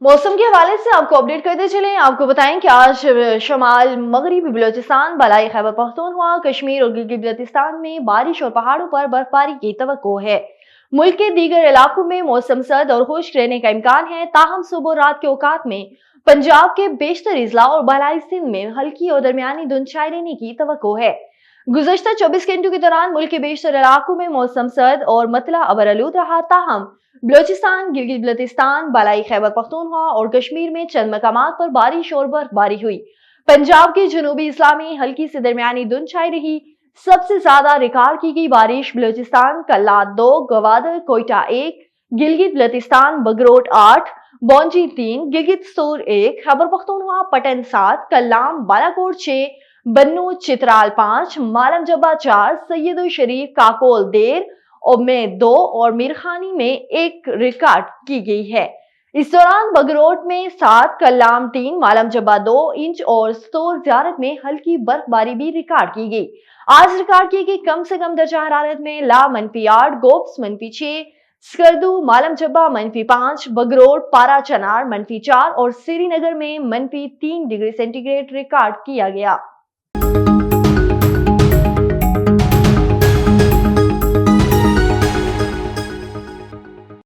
मौसम के हवाले से आपको अपडेट करते चले। आपको बताएं कि आज शमाल मगरबी बलोचिस्तान, बलाई खैबर पख्तूनख्वा, कश्मीर और गिलगित बल्तिस्तान में बारिश और पहाड़ों पर बर्फबारी की तवक्को है। मुल्क के दीगर इलाकों में मौसम सर्द और खुश्क रहने का इम्कान है। ताहम सुबह और रात के औकात में पंजाब के बेशतर इजला और बलाई सिंध में हल्की और दरमियानी धुंध छाई रहने की तवक्को है। गुज़श्ता 24 घंटों के दौरान मुल्क के बेशतर इलाकों में मौसम सर्द और मतला अबरआलूद रहा। ताहम बलोचिस्तान, गिलगित बल्तिस्तान, बलाई खैबर पख्तूनख्वा और कश्मीर में चंद मकामात पर बारिश और बर्फबारी हुई। पंजाब के जनूबी इस्ला में हल्की से दरमियानी धुंध छाई रही। सबसे ज्यादा रिकॉर्ड की गई बारिश बलोचिस्तान कल्लात 2, गवादर कोयटा 1, गिलगित बल्तिस्तान बगरोट 8, बौंजी 3, गिलगित सोर 1, खैबर पख्तूनख्वा पटन 7, कल्लाम बालाकोट 6, बन्नू चित्राल 5, मालम जब्बा 4, सैयद शरीफ काकोल देर और में 2 और मीरखानी में 1 रिकॉर्ड की गई है। इस दौरान बगरोट में 7, कल्लाम 3, मालम जब्बा 2 इंच और सोर ज़ियारत में हल्की बर्फबारी भी रिकॉर्ड की गई। आज रिकॉर्ड की गई कम से कम दर्जा हरारत में ला -8, गोप्स -6, स्कर्दू मालम जब्बा -5, बगरोट पारा चनार -4 और श्रीनगर में -3 डिग्री सेंटीग्रेड रिकॉर्ड किया गया।